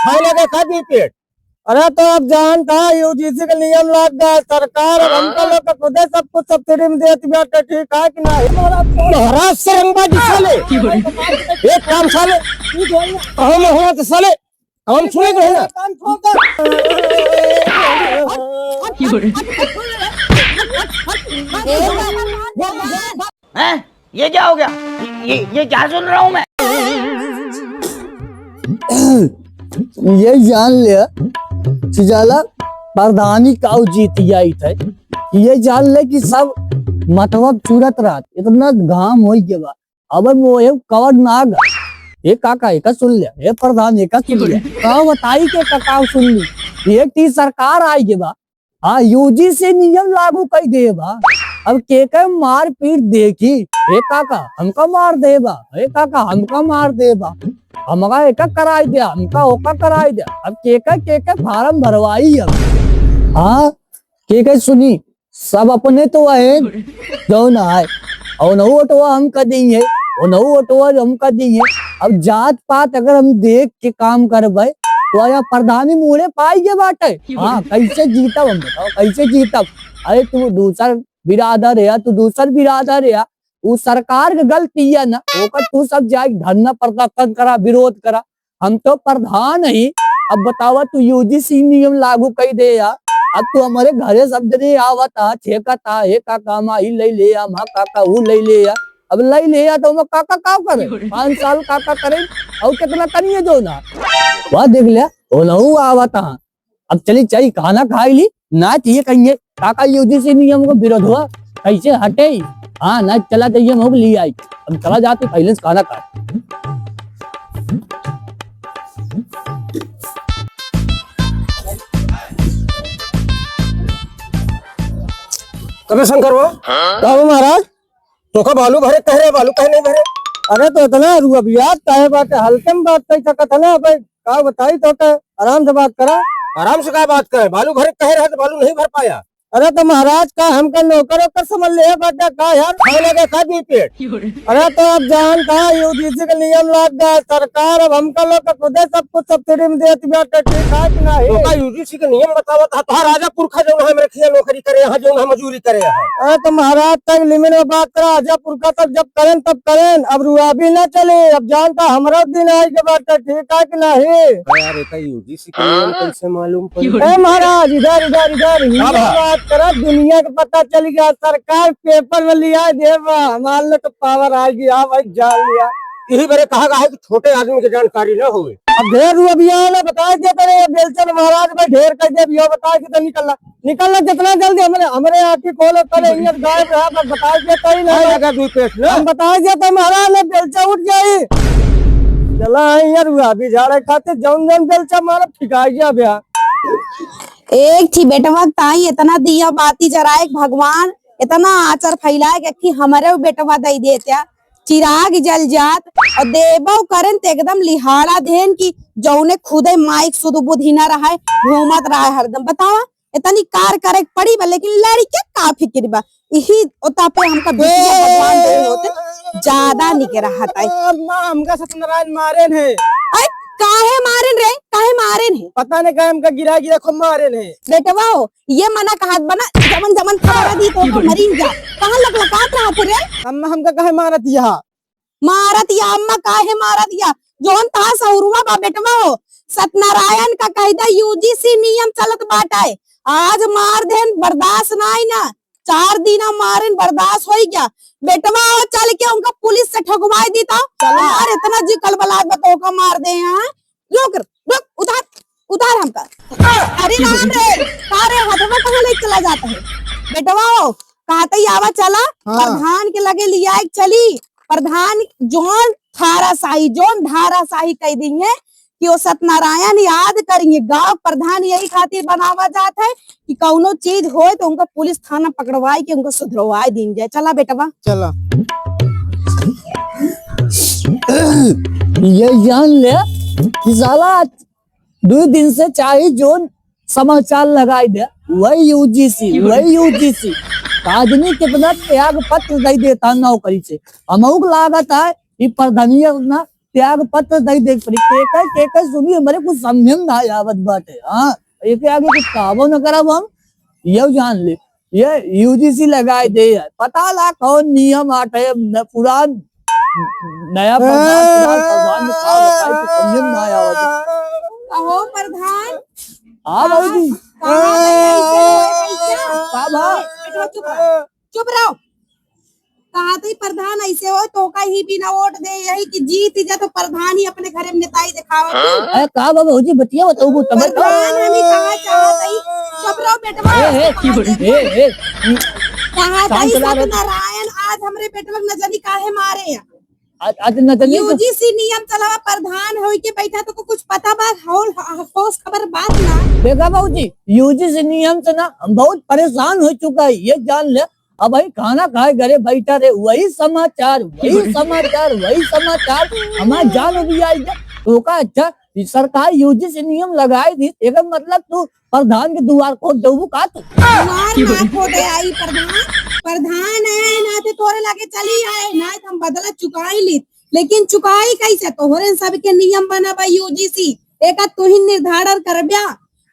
खाए लगे खाती पेट। अरे तो अब जानता है यूजीसी का नियम लाग गया सरकार और हमका लोग का खुदे सब कुछ सब्सिडी में देती बात ठीक है कि नहीं। महाराज से रंगबाजी साले एक काम साले हम हुआ तो साले हम सुने गए ना हैं? ये क्या हो गया? ये क्या सुन रहा हूँ मैं? ये जान लिया चिजाला प्रधानी काउ जीत आई थे। ये जान ले कि सब मतवक चूरत रात इतना घाम हो गया बा। अब वो ये कवर नाग ये काका एक सुन लिया ये प्रधान एक सुन लिया कहा बताई के काका सुन ली एक टी सरकार आई के बा। हाँ यूजीसी नियम लागू कर दे बा। अब के मार पीट देखी हे काका हमका मार दे बा हे काका हमका मार दे बा हमारा एक कराई दिया हमका ओका कराई दिया। अब के फार्म भरवाई अब। हाँ के सुनी सब अपने तो है जो ना है और न ओटवा हम कर देंगे और न ओटवा हम कर देंगे। अब जात पात अगर हम देख के काम करबे तो या प्रधानी मुड़े पाई के बाटे। हाँ कैसे जीतब हम बताओ कैसे जीतब। अरे तू दूसर बिरादर है तू दूसर बिरादर है वो सरकार की गलती है ना ओकर तू सब जाए धरना प्रदर्शन करा विरोध करा। हम तो प्रधान ही अब बतावा तू यूजीसी नियम लागू कर दे या अब तू हमारे घरे सब जने आवता छेकता हे काका माही ले ले या माँ काका वो ले ले या अब ले ले या तो काका का करे 5 साल काका करे और कितना करिए जो ना वह देख लिया वो नहू आवता। अब चली चाहिए खाना खाई ली ना चाहिए कहिए काका यूजीसी नियम को विरोध हुआ कैसे हटे। हाँ ना चला जाइए हम ली आई अब चला जाते पहले से खाना खा। कभी शंकर वो कहो महाराज तो का बालू भरे कह रहे बालू कह नहीं भरे। अरे तो इतना रुबियात काहे बात है हल्के में बात कर सकत है ना भाई का बताई तो आराम से बात करा। आराम से क्या बात करे बालू भरे कह रहे तो बालू नहीं भर पाया। अरे तो महाराज का हमका नौकर वोकर समझ ले बात का यार खाए लगे खाती पेट। अरे तो अब जानता है यूजीसी का नियम लाग गया सरकार अब हमका लोग का खुदे सब कुछ सब्सिडी में देती बात ठीक है कि नहीं। तो का यूजीसी का नियम बतावा था राजा पुरखा जो है मेरे खिया नौकरी करे यहाँ जो है मजदूरी करे है। अरे तो महाराज तक लिमिट में बात करा राजा पुरखा तक जब करें तब करें अब रुआ भी न चले। अब जानता हमारा दिन आई के बात ठीक है कि नहीं। यार यूजीसी का नियम कैसे मालूम पड़ा महाराज इधर इधर इधर करा दुनिया का पता चल गया सरकार पेपर में लिया देवा मान लो तो पावर आ गया भाई जान लिया। यही मेरे कहा है कि छोटे आदमी की जानकारी न हो। अब ढेर अभियान बता दिया करे बेलचंद महाराज भाई ढेर कर दे अभियान बता के तो निकलना जितना जल्दी हमारे आँखी खोलो करे गायब रहा बता दिया कहीं नहीं हम बता दिया तो महाराज ने बेलचा उठ गई चला यार अभी झाड़े खाते जौन जौन बेलचा मारा ठिकाई गया भैया। एक थी बेटवा ताई इतना दिया बाती जराए भगवान इतना आचर फैलाए कि हमारे बेटवा दे देत्या चिराग जल जात और देवो करन ते एकदम लिहाड़ा देन की जौने खुदे माइक सुध बुद्धि न रहा घूमत रहा हरदम। बतावा इतनी कार करे पड़ी बा लेकिन लड़के का फिक्र बा यही ओता पे हमका भगवान दे होते ज्यादा निके रहा ताई। हमका सत्यनारायण मारे है काहे मारे रे पता नहीं कहे हमका गिरा गिरा खूब मारे है बेटवा ये मना कहत बना जमन जमन खबरा दी तो मरी जा कहां लकलकात रहा पुरे अम्मा हमका कहे मारत या अम्मा काहे मारत या जोन ता सौरुआ बा बेटवा सत्यनारायण का कायदा यूजीसी नियम चलत बाटे आज मार देन बर्दाश्त नाई ना 4 दिन मारन बर्दाश्त हो गया बेटवा चल के उनका पुलिस से ठगवाई दी था यार इतना जी कलबलात बतो का मार दे यहाँ रुक उतार हमका। अरे राम रे तारे हथवा कहाँ ले चला जाता है बेटवा कहते आवा चला प्रधान के लगे लिया एक चली प्रधान जोन धारा शाही कह देंगे कि वो सत्यनारायण याद करेंगे गांव प्रधान यही खातिर बनावा जाता है कि कौनो चीज हो तो उनका पुलिस थाना पकड़वाई के उनको सुधरवाई दी जाए। चला बेटवा चला ये जान ले कि साला 2 दिन से चाहे जो समाचार लगाई दे वही यूजीसी आदमी कितना त्याग पत्र दे देता नौकरी से। अमुक लागत है कि प्रधानिया ना त्याग पत्र नहीं देख पड़ी के सुनी हमारे कुछ समझ में ना आवत बाटे। हाँ एक आगे कुछ काबो न करब हम ये जान ले ये यूजीसी लगाए दे है पता ला कौन नियम आटे पुरान नया प्रधान में का बताई तो समझ में ना आवत। अहो प्रधान हाँ भाई कहाँ गए ऐसे हो भैया? बैठो, चुप रहो। कहा तो प्रधान ऐसे हो तो का ही बिना वोट दे यही कि जीत जा तो प्रधान ही अपने घर में नेताई दिखावा। अरे का बाबा जी बतिया बताओ वो तब प्रधान हमें कहा चाहत है चुप रहो बेटवा। कहा था सत्यनारायण आज हमरे बेटवा नजरी काहे मारे हैं? आज न चलिए यूजीसी नियम चलावा प्रधान होई के बैठा तो कुछ पता बा होश खबर बात ना। देखा बाबू जी यूजीसी नियम से ना हम बहुत परेशान हो चुका है ये जान ले। अब भाई खाना खाए घरे बैठा रहे वही समाचार हमारे जान भी आई तो का अच्छा सरकार यूजीसी नियम लगाई थी एक मतलब तू प्रधान के द्वार को देबू का तू मार हो गया आई प्रधान है ना थे तोरे लागे चली आए ना हम बदला चुकाई ली लेकिन चुकाई कैसे तोहरे सबके नियम बना बा यूजीसी एक तू ही निर्धारण करब्या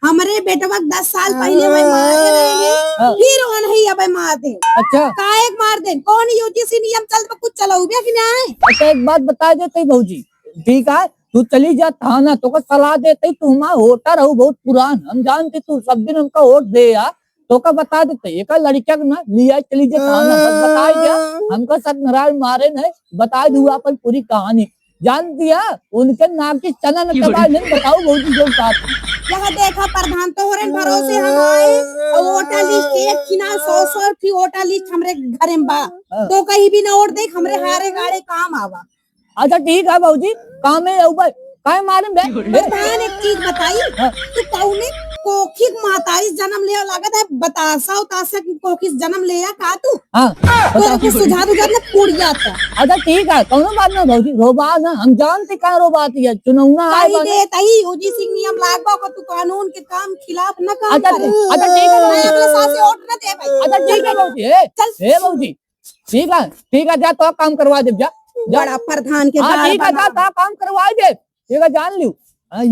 हमरे बेटवा 10 साल पहले वही मारे रहेंगे फिर वो नहीं अब मार दे। अच्छा काहे मार दे कौन यूजीसी नियम चल तो कुछ चलाऊ कि नहीं। अच्छा एक बात बता देते भाजी ठीक है तू चली जा थाना तो का सलाह देते तू हमारा वोटर हो बहुत पुरान हम जानते तू सब दिन हमका वोट दे यार तो का बता देते एक लड़किया ना लिया चली जा थाना बस बता दिया हमका सत्यनारायण मारे नहीं बता दू अपन पूरी कहानी जान दिया उनके नाम की चना न नहीं बताओ बहुत जो बात यहाँ देखा प्रधान तो हो भरोसे हम आए और वोटर लिस्ट एक किना 100 की वोटर लिस्ट हमरे घरे में बा तो कहीं भी ना वोट देख हमरे हारे गाड़े काम आवा। अच्छा ठीक है बाबूजी काम है काय मालूम बे प्रधान एक चीज बताई तू कौने कोखिक मातारी जन्म ले लागत है बतासा उतासा की कोखिस जन्म ले का तू तो कुछ सुझाव उधर ना पूरी जाता। अच्छा ठीक है कौनो बात ना भाजी रोबा ना हम जानते का रोबात है चुनावना आई दे तई यूजीसी नियम लागबा को तू कानून के काम खिलाफ न काम करे। अच्छा ठीक है मैं अपने साथ से वोट न दे भाई। अच्छा ठीक है बाबूजी ए बाबूजी ठीक है जा तो काम करवा दे जा बड़ा प्रधान के ठीक है जा तो काम करवा दे ठीक है जान लियो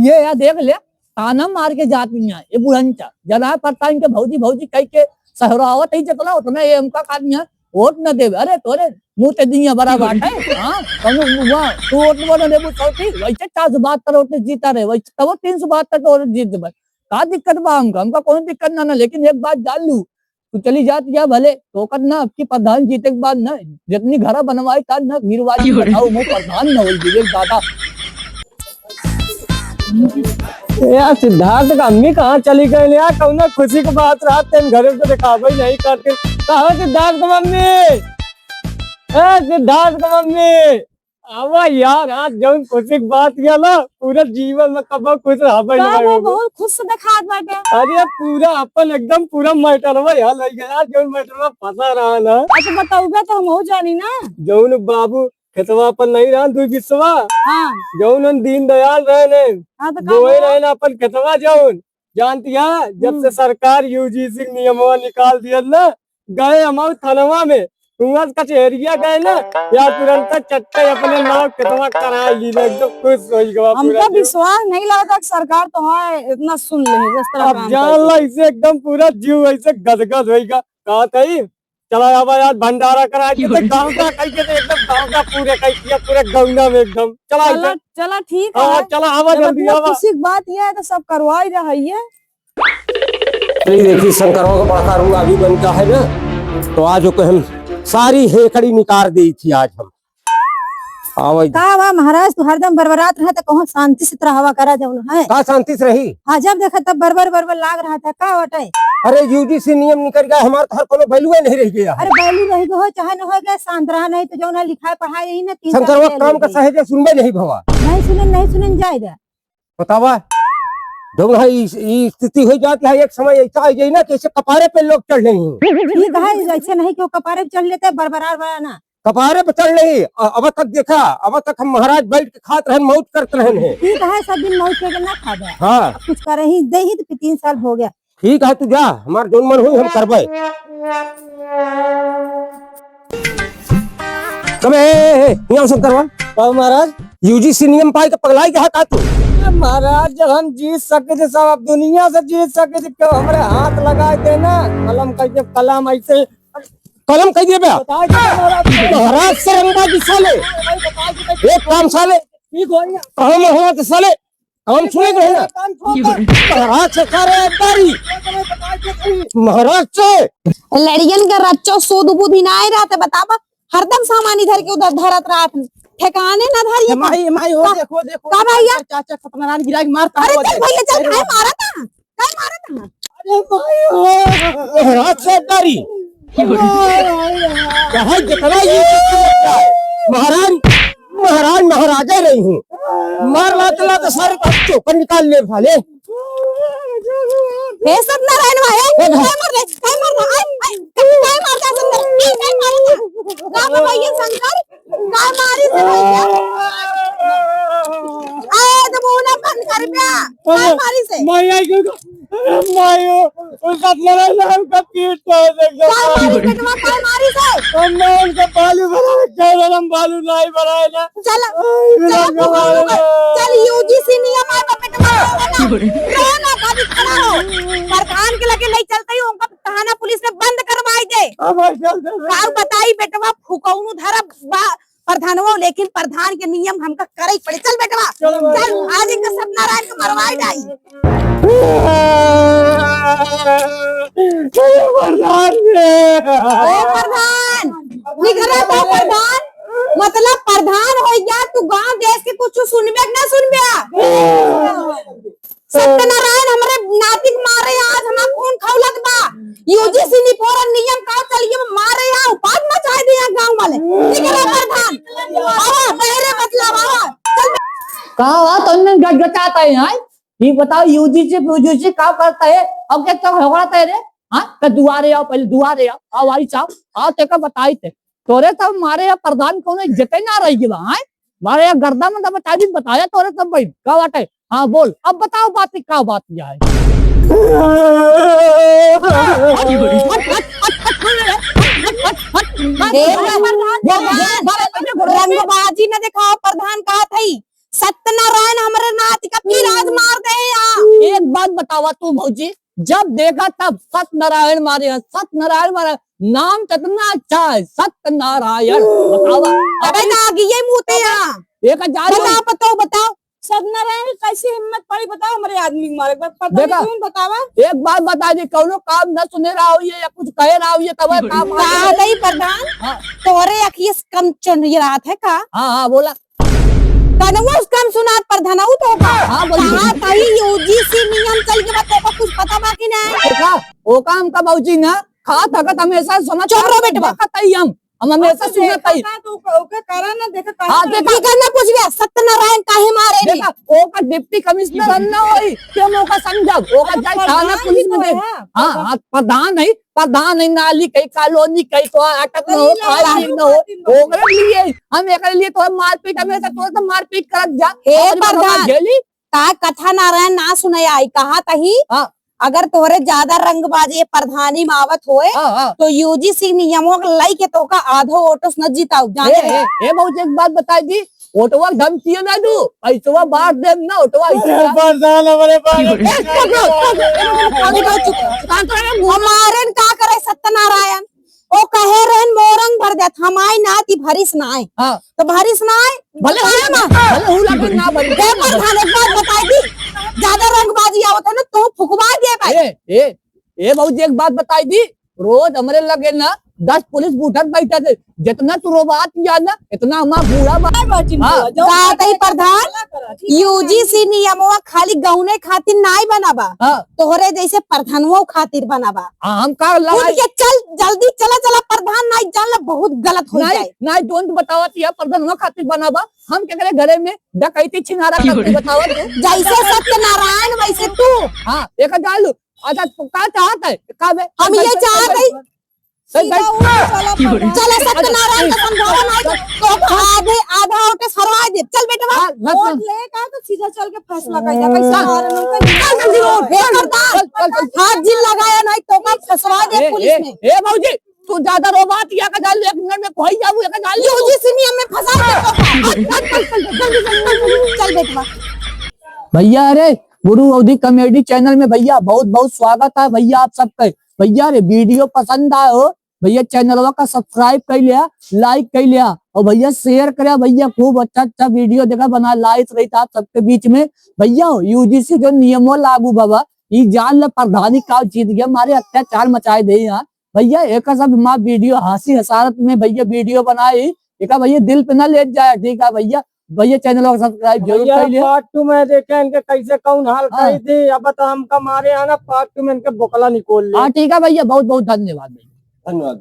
ये यार देख ले ताना मार के जाती ये बुढ़ंचा जना पता इनके भौजी कह के सहरावत ही जतला उतना ये हमका काटनी वोट न देवे अरे तोरे मुंह ते दिया बड़ा बात है। हाँ तू वोट बोल देबू चौथी वैसे 472 वोट जीता रहे वैसे तब 372 वोट जीत देबे का दिक्कत बा हमका कोई दिक्कत ना लेकिन एक बात जान लू तू चली जाती है भले तो करना आपकी प्रधान जीते के बाद न जितनी घर बनवाई था न गिरवाई बताओ मैं प्रधान न हो दादा। यार सिद्धार्थ का अम्मी कहाँ चली गई यार कौन खुशी की बात रहा तेन घरे को दिखावा ही नहीं करते कहा सिद्धार्थ का मम्मी सिद्धार्थ का मम्मी आवा यार आज जौन खुशी की बात किया ना पूरा जीवन में कब खुश रहा बहुत खुश दिखात बाटे। अरे पूरा अपन एकदम पूरा मैटरवा यहाँ लग गया जौन मैटरवा फंसा रहा ना। अच्छा बताऊगा तो हम हो जानी ना जौन बाबू खेतवा अपन नहीं रहा दुई बिस्वा हाँ जौन दीन दयाल रहे हाँ तो गोए रहे ना अपन खेतवा जौन जानती है जब से सरकार यूजीसी नियमवा निकाल दिया ना गए हमारे थानवा में कचहरिया गए ना या तुरंत चट्टे अपने नाव खेतवा करा ली एकदम खुश हो गया। हमको विश्वास नहीं लगता कि सरकार तो है इतना सुन ले जिस तरह अब जान ला इसे एकदम पूरा जीव ऐसे गदगद होगा कहा थी चला आवा यार भंडारा करा के गाँव का कहीं के एकदम गाँव का पूरे गंगा में एकदम चला चला ठीक है चला आवा जल्दी आवा। खुशी की बात यह है तो सब करवा ही रहा है। देखिए शंकरों का बड़ा कारूंगा अभी बनता है ना तो आज हम सारी हेखड़ी निकाल दी थी आज हम का महाराज तू हरदम बरबरात रहा था कहो शांति से हवा करा जाऊ है का शांति से रही। हाँ जब देखा तब बरबर लाग रहा था का वटे अरे यूजीसी नियम निकल गया हमारा तो हर कोनो वैल्यू नहीं रह गया। अरे वैल्यू रही हो चाहे न हो गया शांत रहा नहीं तो जो ना लिखा पढ़ाई यही ना शंकरवा काम का सहज सुनबे नहीं भवा नहीं सुनन जाए बतावा जो है स्थिति हो जाती है एक समय ऐसा है ना कि कपारे पे लोग चढ़ रहे हैं। ठीक है ऐसे नहीं क्यों कपारे पे चढ़ लेते बरबरार बना कपारे पे चढ़ नहीं अब तक देखा अब तक हम महाराज बैठ के खाते रहे मौत करते रहे। ठीक है सब दिन मौत करके ना खा दे हाँ कुछ करे ही दे ही तो 3 साल हो गया। ठीक है तू जा हमारे जोन मन हुई हम करबे कब यहाँ सब करवा महाराज यूजीसी नियम पाए के पगलाई के का तू महाराज जब हम जीत सके थे सब, अब दुनिया से जीत सके थे, क्यों हमारे हाथ लगा देना कलम कहिए, कलम ऐसे कलम कह दिए बे बता के महाराज। महाराज से रंगबाजी साले एक काम साले ठीक हो गया काम हुआ तो साले काम सुने गए ना काम छोड़ महाराज से करे बारी महाराज से लड़ियन का रच्चो सूद बुध ही ना आए रहते बतावा, हरदम सामान इधर के उधर धरत रात ठिकाने ना धरिए। माई माई हो देखो देखो का भैया? चाचा सत्यनारायण गिरा के मारता अरे है। चल भैया चल, काय मारा था, काय मारा था? अरे भाई हो महाराज से बारी कहा जितना ये महाराज महाराज महाराजा रही हूँ मार लातला तो सारे चौकर निकाल ले भाले हे सत्यनारायण भाई काय मार दे, काय मार दे, काय मारता सुंदर, काय मारता का भैया शंकर काय मारी से भैया? आए तो मुंह बंद कर पिया, काय मारी से माई आई क्यों माई हो उस सत्यनारायण नाम का पीठ तो देखो काय मारी बेटवा, काय मारी से? हमने उनका बालू बनाया, केवल हम बालू नहीं बनाए ना। चल चल यूजीसी नियम है बेटवा, रोना का भी खड़ा हो, प्रधान के लगे नहीं चलते ही उनका थाना पुलिस ने बंद करवाई दे। का बताई बेटवा फुकौनु धरा प्रधानवा, लेकिन प्रधान के नियम हमका करे पड़े। चल बेटवा चल, आज इनका सत्यनारायण को मरवाई जाई। ओ प्रधान निकला तो प्रधान, मतलब प्रधान हो गया तू गांव देश के कुछ सुनबे ना सुनबे? सत्यनारायण हमरे नातिक मारे, आज हमारा खून खौलत बा, यूजीसी नी पूरा नियम का चलिए मारे या उपाद मचाए दिया गांव वाले। निकला प्रधान आवा बहरे मतलब आवा चल। कहा हुआ तुमने गटगटाता है यार, ये बताओ यूजीसी क्या करता है अब क्या होता है रे? हाँ तो दुआरे आओ, पहले दुआरे आओ वाली चाव आओ तेका बताई थे तोरे तब मारे या प्रधान को जते ना रही बा मारे या गर्दा में बता दी बताया तोरे तब भाई क्या बात है? हाँ बोल अब बताओ बात क्या बात क्या है? रंगबाजी न दिखाओ, प्रधान कहा थी सत्यनारायण हमारे नाती का फिर आज मार दे यहाँ। एक बात बतावा तू भौजी, जब देखा तब सत्यनारायण मारे हैं, सत्यनारायण मारे नाम कितना अच्छा है सत्यनारायण बतावा। अबे नागी ये मुँह यहाँ 1000 बताओ बताओ बताओ सत्यनारायण कैसी हिम्मत पड़ी बताओ हमारे आदमी को मारे? देखा बतावा एक बात बता दी, कौनो काम न सुने रहा हो या कुछ कहे रहा हो तब काम नहीं प्रधान तोरे अखिए कम चुन रहा था का? हाँ बोला कनवा उस कम सुना प्रधान तो का? हाँ बोली कहा कहीं यूजीसी नियम चल के बताओ कुछ पता बाकी नहीं देखा वो काम का बाबूजी ना खा थकत हमेशा समझ चुप रहो बेटवा। हम हमेशा सुनत ही करा ना देखा हाँ देखा करना कुछ भी सत्यनारायण काहे मारे ने? देखा वो का डिप्टी कमिश्नर अन्ना होई क्यों मौका समझब वो का जाए थाना पुलिस में दे। हाँ हाँ प्रधान नहीं नाली कई कॉलोनी कई तो अटक न हो खाली न हो ओकरे लिए हम एकरे लिए तो मारपीट हमेशा तो मारपीट करत जा। हे और प्रधान जेली का कथा नारायण ना सुनाई आई कहा तही हाँ अगर तोरे ज्यादा रंगबाजी प्रधानी मावत होए हाँ तो यूजीसी नियमों के लाई के तो का आधो ओटोस न जीताऊ जाने रहे। ए बहुत एक बात बताई दी ओटवा धमकी ना दू पैसवा बांट दे ना ओटवा हमारे का करे सत्यनारायण ओ कहे रहन मोरंग भर देत हमारी नाती भरिस ना आए हाँ तो भरिस ना आए भले भले हुला के ना बन दे प्रधान एक बात बताई दी ज्यादा रंगबाजी आवत है ना तो फुकवा दे भाई। ए बहुत एक बात बताई दी रोज हमरे लगे ना 10 पुलिस बूढ़ा बैठा थे जितना तू रोबात किया ना इतना हमारा बूढ़ा का ही प्रधान यूजीसी नियमों खाली गौने खातिर नाई बनाबा तोहरे जैसे प्रधानों खातिर बनाबा। हम का उठ के चल जल्दी चला चला प्रधान नाई जान बहुत गलत हो जाए नहीं डोंट बतावत या प्रधान खातिर बनाबा हम क्या करे घरे में डकैती छिनारा करके बतावत जैसे सत्यनारायण वैसे तू। हाँ एक डालू अच्छा का चाहता है का हम ये चाहते चला सत्यनारायण का समझावा नहीं तो आधे आधा होके सरवा दे। चल बेटा वोट ले का तो सीधा चल के फैसला कर जा पैसा जल्दी वोट हाथ जिल लगाया नहीं तो का फसवा दे पुलिस में। ए बाबूजी तू ज्यादा रोबात या का डाल 1 मिनट में खोई जाऊ का डाल यूजीसी नियम में फंसा दे चल बेटवा। भैया अरे गुरु अवधि कॉमेडी चैनल में भैया बहुत बहुत स्वागत है भैया आप सबका। भैया रे वीडियो पसंद आए हो भैया चैनल का सब्सक्राइब कर लिया, लाइक कर लिया और भैया शेयर करा भैया। खूब अच्छा अच्छा वीडियो देखा बना लाइक रही था आप सबके बीच में। भैया यूजीसी जो नियमों लागू बाबा ये जान ल प्रधानी का जीत गया हमारे अत्याचार मचाए दे यहाँ भैया। एक सब माँ वीडियो हंसी हसारत में भैया वीडियो बनाई एक भैया दिल पे ना ले जाए ठीक है भैया। भैया चैनल को सब्सक्राइब जरूर कर लिया। पार्ट 2 में देखे इनके कैसे कौन हाल करी थी। अब तो हमका मारे आना पार्ट 2 में इनके बोकला निकोल ले। हाँ ठीक है भैया बहुत बहुत धन्यवाद भैया। धन्यवाद।